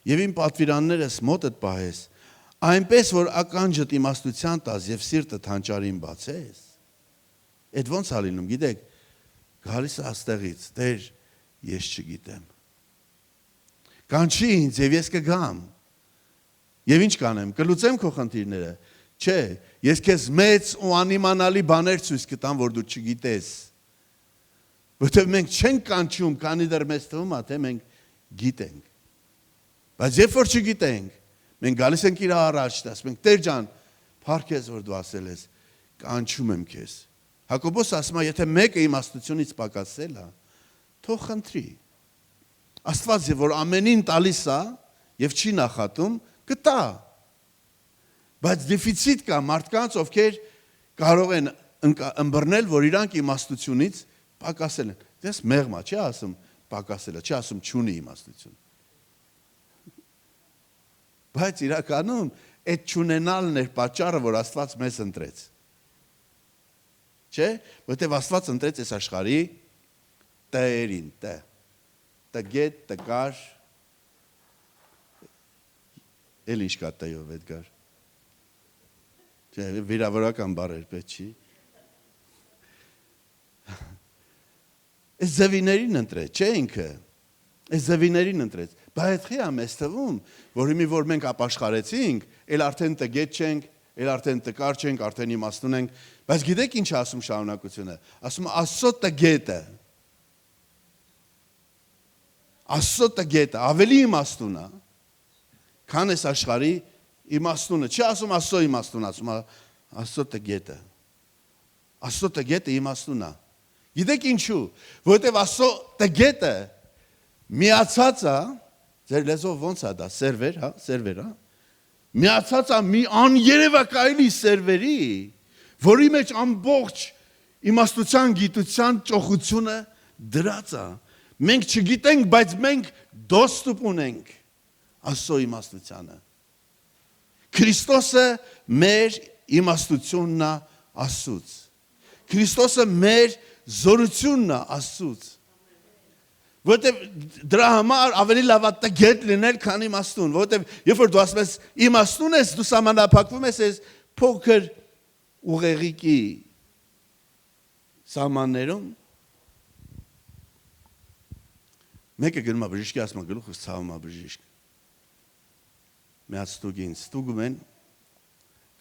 եւ իմ պատվիրաններս մոտդ պահես, այնպես որ ականջդ իմաստության տաս եւ սիրտդ հանճարին բացես, այդ ոնց է լինում, գիտեք, գալիս է աստեղից, Տեր, ես չգիտեմ։ Կանչի ինձ եւ ես կգամ։ Եվ ինչ կանեմ, կլուծեմ քո խնդիրները։ Չէ, ես քեզ մեծ ու անիմանալի բաներ ցույց կտամ, որ դու չգիտես։ Որտեղ մենք չենք կանչում, քանի դեռ մեզ թվում է, թե մենք գիտենք։ Բայց երբ որ չգիտենք, մենք գալիս ենք իր առաջ, ասում ենք, Տեր ջան, փառք ես, որ դու ասել ես, կանչում եմ քեզ։ Հակոբոս ասում է, եթե մեկը իմաստությունից պակասել է, թող խնդրի։ Աստված որ ամենին տալիս է եւ չի նախատում, կտա։ Բայց դեֆիցիտ կա մարդկանց, ովքեր կարող են ըմբռնել, որ իրանք իմաստությունից պակասել են։ Դες մեղմա, չի ասում պակասել է, չի ասում չունի իմաստություն։ Բայց իրականում այդ չունենալն էր պատճառը, որ Աստված մեզ ընտրեց։ Չէ՞, որտեղ Աստված ընտրեց այս աշխարհի տերին, տգետ, տկար, էլ ինչ կա տեյով Էդգար։ Չէ, վիրավորական բառեր պետք չի։ Այս զավիներին ընտրեց, չէ ինքը։ Այս զավիներին ընտրեց։ Բայց խի ամես թվում, որ հիմի որ մենք ապաշխարեցինք, էլ արդեն տգետ չենք, էլ արդեն տկար չենք, արդեն իմաստուն ենք, բայց գիտեք ինչ ասում շարունակությունը։ Ասում Աստծո տգետը։ Աստծո տգետը ավելի իմաստուն է, քան այս աշխարհի իմաստունը։ Չի ասում Աստծո իմաստուն, ասում Աստծո տգետը։ Աստծո տգետը իմաստուն է։ Գիտեք ինչու, որովհետև Աստծո տգետը միացած է, ձեր լեզվով ոնց է դա, սերվեր, հա, սերվեր, հա։ Միացած է մի աներևակայելի սերվերի, որի մեջ ամբողջ իմաստության, գիտության ճոխությունը դրած է։ Մենք չգիտենք, բայց մենք դոստուպ ունենք Աստծո իմաստությանը։ Քրիստոսը մեր իմաստությունն է Աստծուց։ Քրիստոսը մեր զորությունն է Աստծուց։ Որտեւ դրա համար ավելի լավ է տգետ լինել, քան իմաստուն, որտեւ երբ որ դու ասում ես իմաստուն ես, դու սահմանափակվում ես այս փոքր ուղեղիկի սահմաններում։ Մեկը գնում է բժիշկի, ասում է գլուխս ցավում է բժիշկ։ Միած ստուգին, ստուգում են,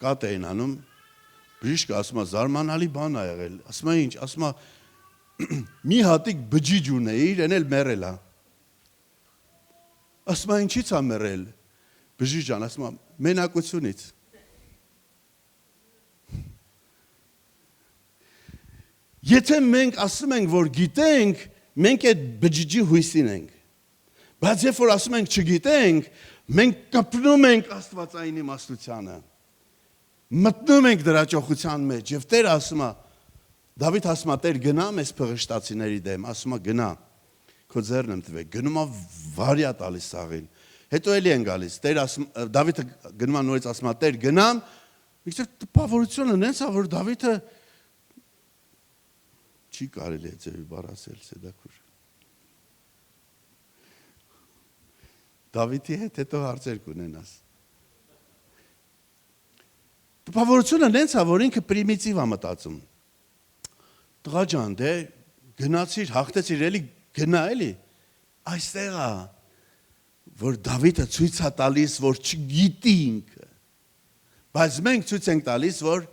կատ էին անում, բժիշկը ասում է զարմանալի բան ա եղել, ասում է ինչ, ասում է մի հատիկ բջիջ ունեիր, են էլ մեռել է։ Ասում է ինչից է մեռել։ Բժիշկ ջան, ասում է մենակությունից։ Եթե մենք ասում ենք, որ գիտենք, մենք այդ բջիջի հույսին ենք։ Բայց երբ որ ասում ենք չգիտենք, մենք կպնում ենք Աստվածային իմաստությանը։ Մտնում ենք դրա ճոխության մեջ եւ Տեր ասում է Դավիթ ասում է Տեր գնա մեզ փղշտացիների դեմ, ասում է գնա։ քո ձեռն եմ տվել, գնում է վարյա տալիս սաղին։ Հետո էլի են գալիս, Դավիթը գնում է նորից ասում է, Տեր, գնամ, մինչև տպավորությունը նենց է, որ Դավիթը չի կարելի է ձևի բառ ասել, Սեդակուր։ Դավիթի հետ հետո հարցեր կունենաս։ Տպավորությունը նենց է, որ ինքը պրիմիտիվ է մտածում։ Տղա ջան, դե գնացիր, հաղթեցիր, էլի գնա էլի։ Այստեղ է, որ Դավիթը ցույց է տալիս, որ չգիտի ինքը։ Բայց մենք ցույց ենք տալիս, որ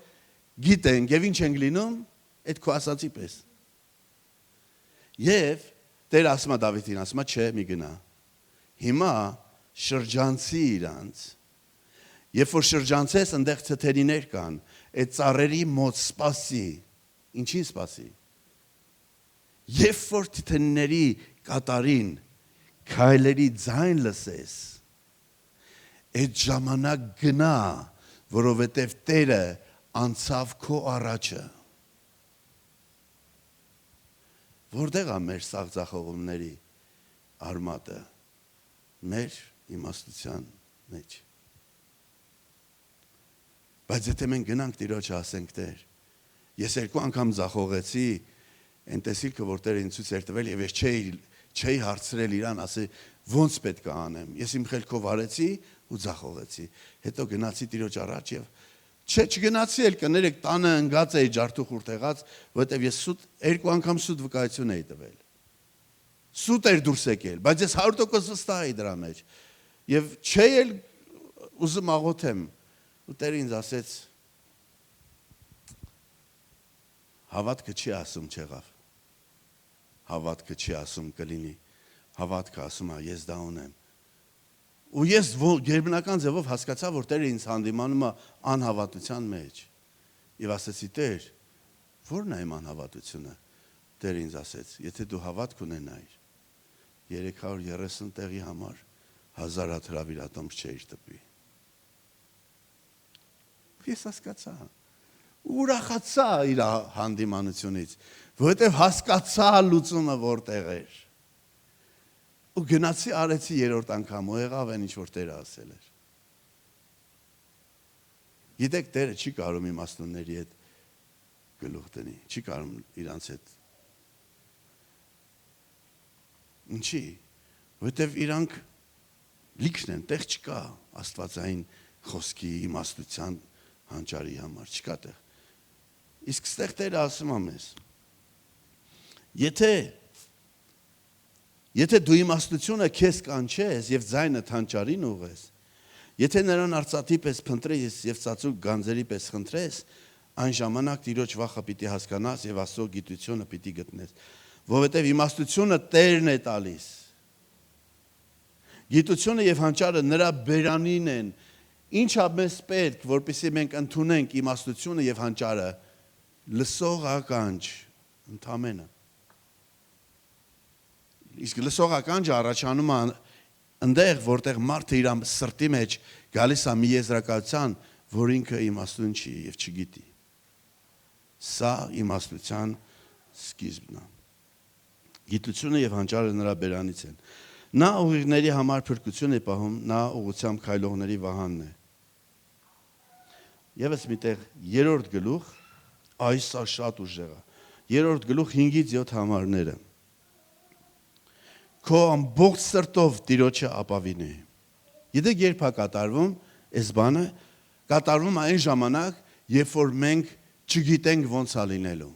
գիտենք, եւ ինչ ենք լինում, այդ քո ասացի պես։ Եվ Տեր ասում է Դավիթին, ասում է, չէ, մի գնա։ Հիմա շրջանցի իրանց։ Երբ որ շրջանցես, այնտեղ թթերիներ կան, այդ ծառերի մոտ սպասի։ Ինչին սպասի։ Երբ որ թթերիների կատարին քայլերի ձայն լսես, այդ ժամանակ գնա, որովհետև Տերը անցավ քո առաջը։ Որտեղ է մեր սաղձախողումների արմատը, մեր իմաստության մեջ։ Բայց եթե մենք գնանք Տիրոջը ասենք Տեր, ես 2 անգամ ձախողեցի, այն տեսիլքը, որ Տերը ինձ ցույց էր տվել, եւ ես չէի հարցրել իրան, ասի ոնց պետք է անեմ։ Ես իմ խելքով արեցի ու ձախողեցի։ Հետո գնացի Տիրոջ առաջ եւ չգնացի էլ կներեք տանը ընկած էի ջարդուխուր տեղած, որովհետեւ ես 2 անգամ սուտ վկայություն էի տվել։ Սուտ էր դուրս եկել, բայց ես 100% վստահ էի դրա մեջ։ Եվ չէի էլ ուզում աղոթեմ։ Ու Տերը ինձ ասեց. Հավատքը չի ասում չեղավ։ Հավատքը չի ասում կլինի։ Հավատքը ասում է ես դա ունեմ։ Ու ես գերբնական ձևով հասկացա, որ Տերը ինձ հանդիմանում է անհավատության մեջ։ Եվ ասեցի, Տեր, ո՞րն է իմ անհավատությունը։ Տերը ինձ ասեց, եթե դու հավատք ունենայիր, 330 տեղի համար 1000 հատ հրավիրատոմս չէիր տպի։ Ես հասկացա։ Ուրախացա իր հանդիմանությունից, որովհետև հասկացա լուծումը որտեղ էր։ Ու գնացի արեցի 3-րդ անգամ, ու եղավ այն ինչ որ Տերը ասել էր։ Գիտեք, Տերը չի կարող իմաստունների հետ գլուխ դնի, չի կարող իրանց հետ։ Ինչի՞, որովհետև իրանք լիքն են, տեղ չկա աստվածային խոսքի իմաստության հանճարի համար, չկա տեղ։ Իսկ ստեղ Տերը ասում է մեզ. Եթե դու իմաստությունը քեզ կանչես եւ ձայնդ հանճարին ուղես, եթե նրան արծաթի պես փնտրես եւ ծածուկ գանձերի պես խնդրես, այն ժամանակ Տիրոջ վախը պիտի հասկանաս եւ Աստծո գիտությունը պիտի գտնես, որովհետեւ իմաստությունը Տերն է տալիս։ Գիտությունը եւ հանճարը նրա բերանին են։ Ինչ է մեզ պետք, որպեսզի մենք ընդունենք իմաստությունը եւ հանճարը, լսող ականջ ընդամենը։ Իսկ լսող ականջը առաջանում է այնտեղ, որտեղ մարդը իր սրտի մեջ գալիս է մի եզրակացության, որ ինքը իմաստուն չի եւ չգիտի։ Սա իմաստության սկիզբն է։ Գիտությունը եւ հանճարը նրա բերանից են։ Նա ուղիղների համար փրկություն է պահում, նա ուղղությամբ քայլողների վահանն է։ Եվս միտեղ 3-րդ գլուխ, այս շատ ուժեղ է։ 3-րդ գլուխ 5-ից 7 համարները։ Քո ամբողջ սրտով Տիրոջը ապավինի։ Գիտեք երբ է կատարվում, այս բանը կատարվում այն ժամանակ, երբ որ մենք չգիտենք ոնց է լինելու։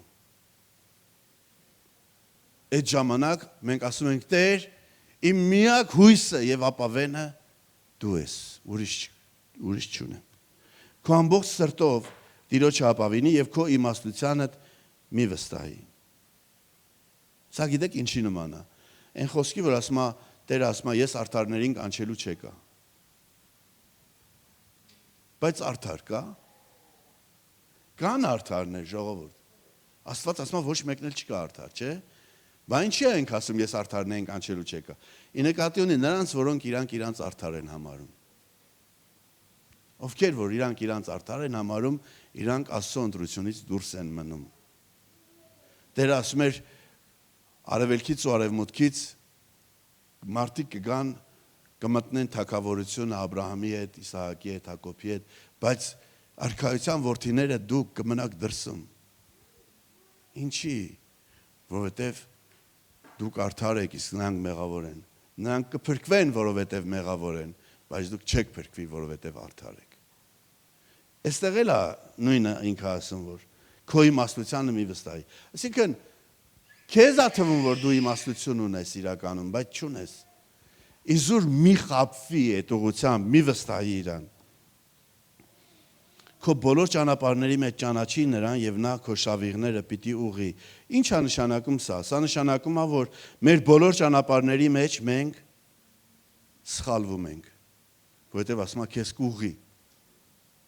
Այդ ժամանակ մենք ասում ենք Տեր, իմ միակ հույսը եւ ապավենը դու ես, ուրիշ չունեմ։ Քո ամբողջ սրտով Տիրոջը ապավինի եւ քո իմաստությանդ մի վստահի։ Սա գիտեք ինչի նման է։ Այն խոսքի, որ ասում է, Տերը ասում է, ես արդարներին կանչելու չեկա։ Բայց արդար կա։ Կան արդարներ, ժողովուրդ։ Աստված ասում է, ոչ մեկն էլ չկա արդար, չէ՞։ Բա ինչի ենք ասում, ես արդարներին կանչելու չեկա։ Ի նկատի ունի նրանց, որոնք իրանք արդար են համարում։ Ովքեր որ իրանք արդար են համարում, իրանք Աստծո ընտրությունից դուրս են մնում։ Տերը ասում էր արևելքից ու արևմուտքից մարդիկ կգան կմտնեն թագավորությունը Աբրահամի հետ, Իսահակի հետ, Հակոբի հետ, բայց արքայության որդիները դուք կմնաք դրսում։ Ինչի՞, որովհետև դուք արդար եք, իսկ նրանք մեղավոր են։ Նրանք կփրկվեն, որովհետև մեղավոր են, բայց դուք չեք փրկվի, որովհետև արդար եք։ Այստեղ էլ է նույնը ինքը ասում, որ քո իմաստությանը մի վստահի։ Այսինքն քեզ է թվում, որ դու իմաստություն ունես իրականում, բայց չունես։ Իզուր մի խաբվի այդ ուղղությամբ, մի վստահի իրան։ Քո բոլոր ճանապարհների մեջ ճանաչի նրան եւ նա քո շավիղները պիտի ուղի։ Ինչ է նշանակում սա։ Սա նշանակում է, որ մեր բոլոր ճանապարհների մեջ մենք սխալվում ենք, որովհետեւ ասում է քեզ կուղի։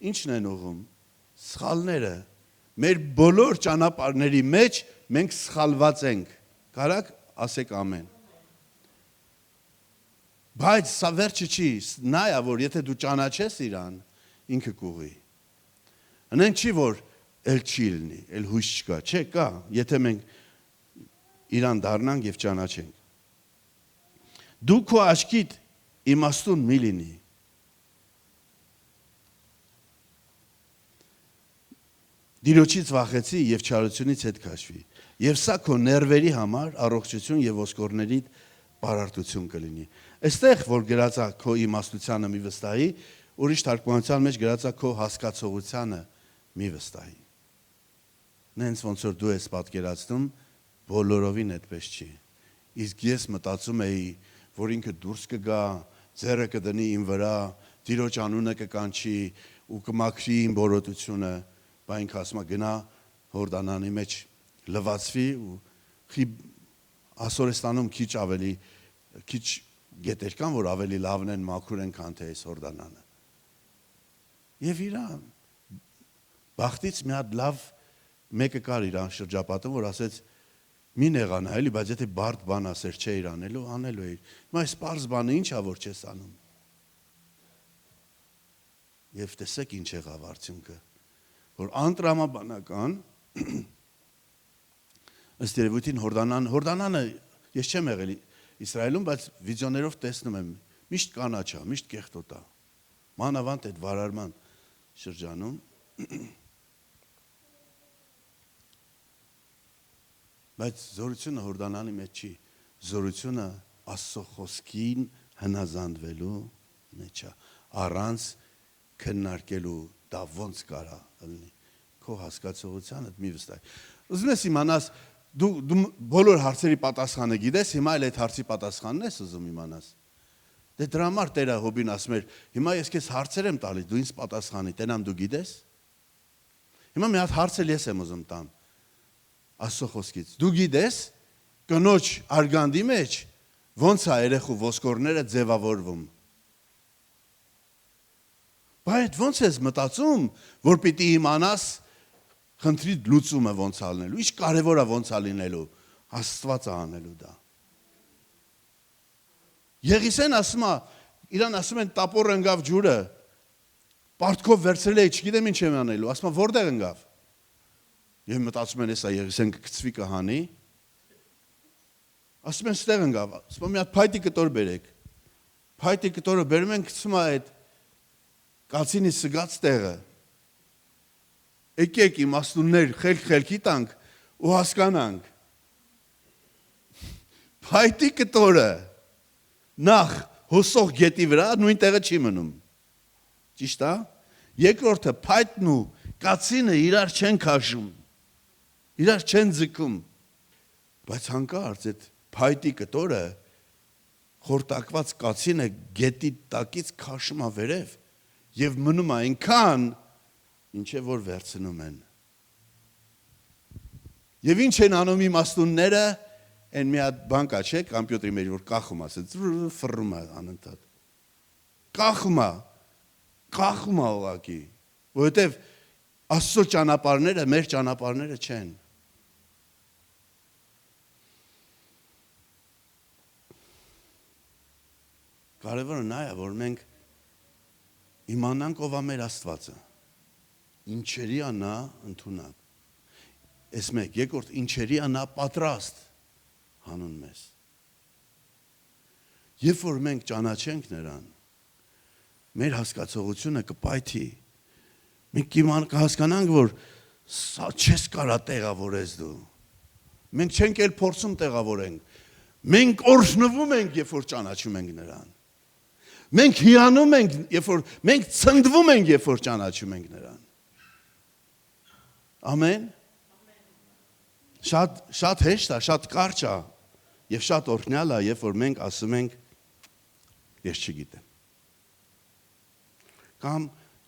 Ինչն են ուղում։ Սխալները։ Մեր բոլոր ճանապարհների մեջ մենք սխալված ենք։ Կարաք ասեք ամեն։ Բայց սա վերջը չի, նա է, որ եթե դու ճանաչես իրան, ինքը կուղի։ Անենք չի, որ էլ չի լինի, էլ հույս չկա, չէ, կա, եթե մենք իրան դառնանք եւ ճանաչենք։ Դու քո աչքիդ իմաստուն մի լինի։ Դիրոջից վախեցի եւ չարությունից հետ քաշվի։ Եվ սա քո ներվերի համար առողջություն եւ ոսկորների պարարտություն կլինի։ Այստեղ որ գրած է քո իմաստությանը մի վստահի, ուրիշ թարգմանության մեջ գրած է քո հասկացողությանը մի վստահի։ Նենց ոնց որ դու ես պատկերացնում, բոլորովին այդպես չի։ Իսկ ես մտածում էի, որ ինքը դուրս կգա, ձեռը կդնի իմ վրա, Տիրոջ անունը կկանչի ու կմաքրի իմ բորոտությունը, բայց ինքը ասում է գնա Հորդանանի մեջ լվացվի ու Ասորեստանում քիչ ավելի քիչ գետեր կան, որ ավելի լավն են, մաքուր են, քան թե այս Հորդանանը։ Եվ իրան բախտից մի հատ լավ մեկը կար իրան շրջապատում, որ ասեց մի նեղանա, էլի, բայց եթե բարդ բան ասեր չէ իր անելու, անելու էր։ Հիմա այս պարզ բանը ինչ է, որ չես անում։ Եվ տեսեք ինչ եղավ արդյունքը, որ անտրամաբանական ըստ երևույթին Հորդանանը ես չեմ եղել Իսրայելում, բայց վիդեոներով տեսնում եմ, միշտ կանաչ է, միշտ կեղտոտ է։ Մանավանդ այդ վարարման շրջանում։ Բայց զորությունը Հորդանանի մեջ չի, զորությունը Աստծո խոսքին հնազանդվելու մեջ է, առանց քննարկելու դա ոնց կարա լինի։ Քո հասկացողությանը մի վստահ։ Ուզում ես իմանաս դու բոլոր հարցերի պատասխանը գիտես, հիմա էլ այդ հարցի պատասխանն ես ուզում իմանաս։ Դե դրա համար Տերը Հոբին ասում էր, հիմա ես քեզ հարցեր եմ տալիս, դու ինձ պատասխանի, տենամ դու գիտես։ Հիմա մի հատ հարց էլ ես եմ ուզում տամ Աստծո խոսքից։ Դու գիտես կնոջ արգանդի մեջ ոնց է երեխու ոսկորները ձևավորվում։ Բայց ոնց ես մտածում, որ պիտի իմանաս խնդրի լուծումը ոնց է լինելու, ինչ կարևոր է ոնց է լինելու, Աստված է անելու դա։ Եղիսեն ասում է, իրան ասում են տապոր ընկավ ջուրը, պարտքով վերցրել էի, չգիտեմ ինչ եմ անելու, ասում է որտեղ ընկավ։ Եվ մտածում են հեսա Եղիսեն կգցվի կհանի, ասում են ստեղ ընկավ, ասում մի հատ փայտի կտոր բերեք, փայտի կտորը բերում են գցում է այդ կացինի սգած տեղը, եկեք իմաստուններ խելքի տանք ու հասկանանք, փայտի կտորը նախ հոսող գետի վրա նույն տեղը չի մնում, ճիշտ է, երկրորդը փայտն ու կացինը իրար չեն քաշում, իրար չեն ձգում, բայց հանկարծ այդ փայտի կտորը խորտակված կացինը գետի տակից քաշում է վերև եւ մնում է այնքան, ինչե որ վերցնում են։ Եվ ինչ են անում իմաստունները, այն մի հատ բան կա, չէ, կամպյուտերի մեջ որ կախում է, ֆռում է անընդհատ։ Կախում է ուղղակի, որովհետեւ Աստծո ճանապարհները մեր ճանապարհները չեն։ Կարևորը նա է, որ մենք իմանանք ով է մեր Աստվածը, ինչերի է նա ընդունակ, այս մեկ, երկրորդ ինչերի է նա պատրաստ հանուն մեզ։ Երբ որ մենք ճանաչենք նրան, մեր հասկացողությունը կպայթի։ Մենք կհասկանանք, որ սա չես կարա տեղավորես դու։ Մենք չենք էլ փորձում տեղավորենք։ Մենք օրհնվում ենք, երբ որ ճանաչում ենք նրան։ Մենք հիանում ենք, մենք ցնդվում ենք, երբ որ ճանաչում ենք նրան։ Ամեն։ Շատ հեշտ է, շատ կարճ է եւ շատ օրհնյալ է, երբ որ մենք ասում ենք ես չգիտեմ։ Կամ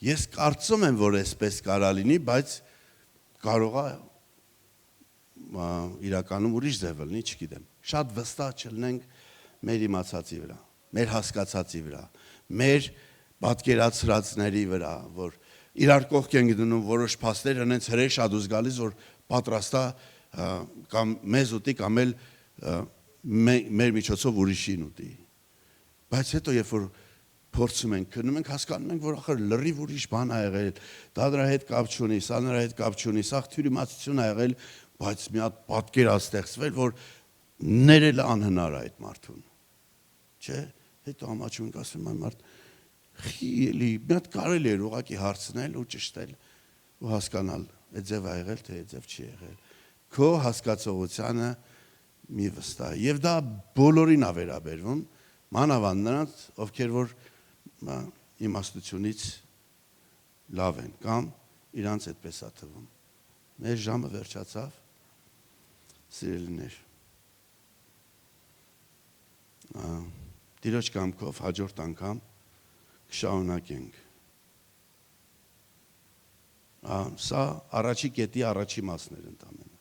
ես կարծում եմ, որ այսպես կարա լինի, բայց կարող է իրականում ուրիշ ձև լինի, չգիտեմ։ Շատ վստահ չլինենք մեր իմացածի վրա, մեր հասկացածի վրա, մեր պատկերացրածների վրա, որ իրար կողք ենք դնում որոշ փաստեր, հենց հրեշ ադուս գալիս, որ պատրաստա կամ մեզ ուտի, կամ էլ մեր միջոցով ուրիշին ուտի։ Բայց հետո երբ որ փորձում ենք, քնում ենք, հասկանում ենք, որ ախր լրիվ ուրիշ բան ա եղել, դա դրա հետ կապ չունի, սա նրա հետ կապ չունի, սա թյուրիմացություն ա եղել, բայց մի հատ պատկեր ա ստեղծվել, որ ներելը անհնար է այդ մարդուն։ Չէ՞, հետո ամաչում ենք, ասում եմ, մարդ խիելի, մի հատ կարելի էր ուղղակի հարցնել ու ճշտել ու հասկանալ, այդ ձև ա եղել, թե այդ ձև չի եղել։ Քո հասկացողությանը մի վստահ։ Եվ դա բոլորին ա վերաբերվում, մանավանդ նրանց, ովքեր որ իմաստությունից լավ են, կամ իրանց այդպես ա թվում։ Մեր ժամը վերջացավ, սիրելիներ։ Տիրոջ կամքով հաջորդ անգամ կշարունակենք։ Սա առաջի կետի առաջի մասն էր ընդամենը։